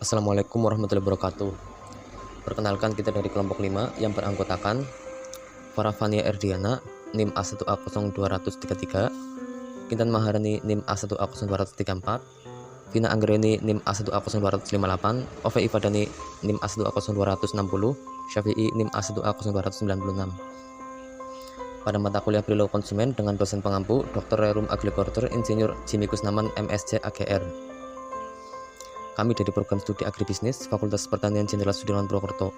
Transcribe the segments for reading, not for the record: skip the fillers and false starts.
Assalamualaikum warahmatullahi wabarakatuh. Perkenalkan, kita dari kelompok 5 yang beranggotakan Farafania Erdiana NIM A1A0233, Kintan Maharani NIM A1A0234, Vina Anggreni NIM A1A0258, Ove Ifadani NIM A1A0260, Syafi'i NIM A1A0296. Pada mata kuliah perilaku konsumen dengan dosen pengampu Dr. Rerum Agriculture Insinyur Jimmy Kusnaman MSc AGR. Kami dari program studi agribisnis Fakultas Pertanian Jenderal Sudirman Purwokerto.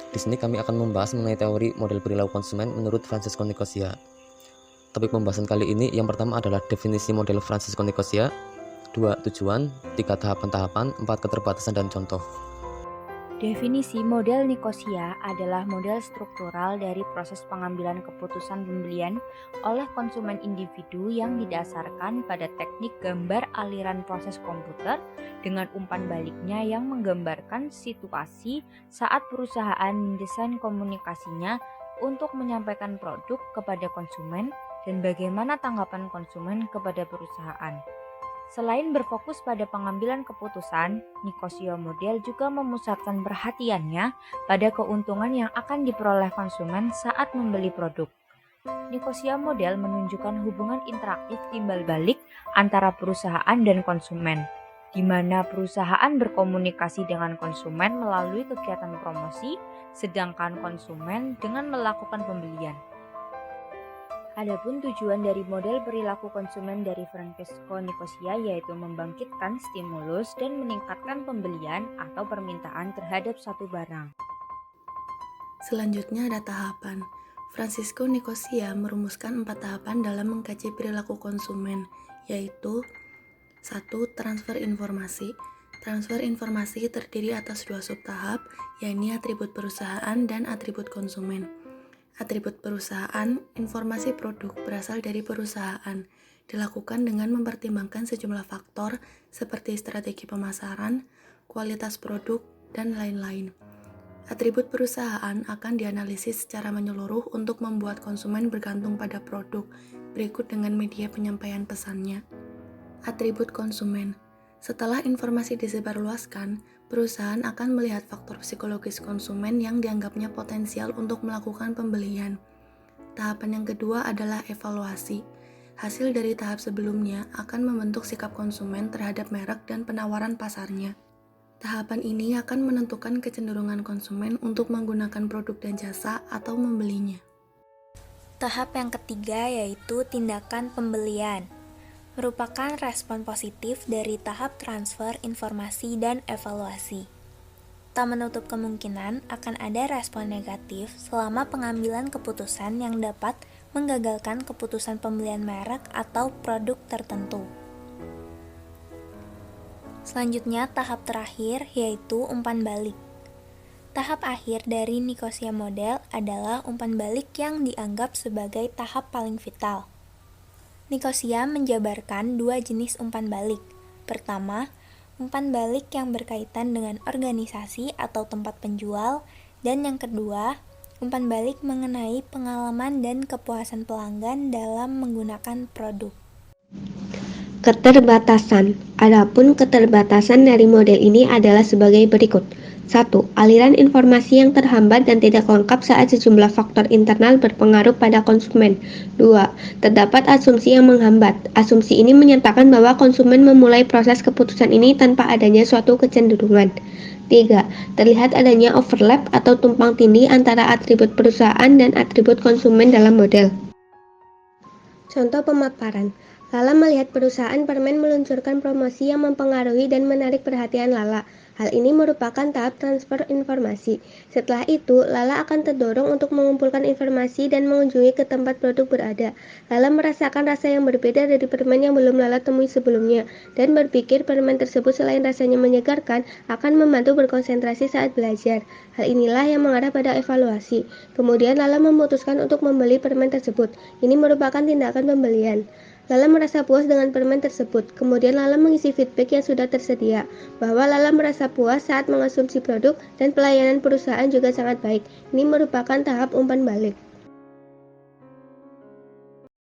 Di sini kami akan membahas mengenai teori model perilaku konsumen menurut Francesco Nicosia. Topik pembahasan kali ini yang pertama adalah definisi model Francesco Nicosia, 2 tujuan, 3 tahapan-tahapan, 4 keterbatasan dan contoh. Definisi model Nicosia adalah model struktural dari proses pengambilan keputusan pembelian oleh konsumen individu yang didasarkan pada teknik gambar aliran proses komputer dengan umpan baliknya yang menggambarkan situasi saat perusahaan mendesain komunikasinya untuk menyampaikan produk kepada konsumen dan bagaimana tanggapan konsumen kepada perusahaan. Selain berfokus pada pengambilan keputusan, Nicosia model juga memusatkan perhatiannya pada keuntungan yang akan diperoleh konsumen saat membeli produk. Nicosia model menunjukkan hubungan interaktif timbal balik antara perusahaan dan konsumen, di mana perusahaan berkomunikasi dengan konsumen melalui kegiatan promosi, sedangkan konsumen dengan melakukan pembelian. Adapun tujuan dari model perilaku konsumen dari Francesco Nicosia yaitu membangkitkan stimulus dan meningkatkan pembelian atau permintaan terhadap satu barang. Selanjutnya ada tahapan. Francesco Nicosia merumuskan 4 tahapan dalam mengkaji perilaku konsumen, yaitu 1. Transfer informasi. Transfer informasi terdiri atas 2 subtahap, yakni atribut perusahaan dan atribut konsumen. Atribut perusahaan, informasi produk berasal dari perusahaan, dilakukan dengan mempertimbangkan sejumlah faktor seperti strategi pemasaran, kualitas produk, dan lain-lain. Atribut perusahaan akan dianalisis secara menyeluruh untuk membuat konsumen bergantung pada produk, berikut dengan media penyampaian pesannya. Atribut konsumen. Setelah informasi disebarluaskan, perusahaan akan melihat faktor psikologis konsumen yang dianggapnya potensial untuk melakukan pembelian. Tahapan yang kedua adalah evaluasi. Hasil dari tahap sebelumnya akan membentuk sikap konsumen terhadap merek dan penawaran pasarnya. Tahapan ini akan menentukan kecenderungan konsumen untuk menggunakan produk dan jasa atau membelinya. Tahap yang ketiga yaitu tindakan pembelian. Merupakan respon positif dari tahap transfer informasi dan evaluasi. Tak menutup kemungkinan akan ada respon negatif selama pengambilan keputusan yang dapat menggagalkan keputusan pembelian merek atau produk tertentu. Selanjutnya tahap terakhir yaitu umpan balik. Tahap akhir dari Nicosia model adalah umpan balik yang dianggap sebagai tahap paling vital. Nicosia menjabarkan 2 jenis umpan balik. Pertama, umpan balik yang berkaitan dengan organisasi atau tempat penjual, dan yang kedua, umpan balik mengenai pengalaman dan kepuasan pelanggan dalam menggunakan produk. Keterbatasan. Adapun keterbatasan dari model ini adalah sebagai berikut. 1. Aliran informasi yang terhambat dan tidak lengkap saat sejumlah faktor internal berpengaruh pada konsumen. 2. Terdapat asumsi yang menghambat. Asumsi ini menyatakan bahwa konsumen memulai proses keputusan ini tanpa adanya suatu kecenderungan. 3. Terlihat adanya overlap atau tumpang tindih antara atribut perusahaan dan atribut konsumen dalam model. Contoh pemaparan. Lala melihat perusahaan permen meluncurkan promosi yang mempengaruhi dan menarik perhatian Lala. Hal ini merupakan tahap transfer informasi. Setelah itu, Lala akan terdorong untuk mengumpulkan informasi dan mengunjungi ke tempat produk berada. Lala merasakan rasa yang berbeda dari permen yang belum Lala temui sebelumnya, dan berpikir permen tersebut selain rasanya menyegarkan, akan membantu berkonsentrasi saat belajar. Hal inilah yang mengarah pada evaluasi. Kemudian Lala memutuskan untuk membeli permen tersebut. Ini merupakan tindakan pembelian. Lala merasa puas dengan permen tersebut. Kemudian Lala mengisi feedback yang sudah tersedia, bahwa Lala merasa puas saat mengonsumsi produk dan pelayanan perusahaan juga sangat baik. Ini merupakan tahap umpan balik.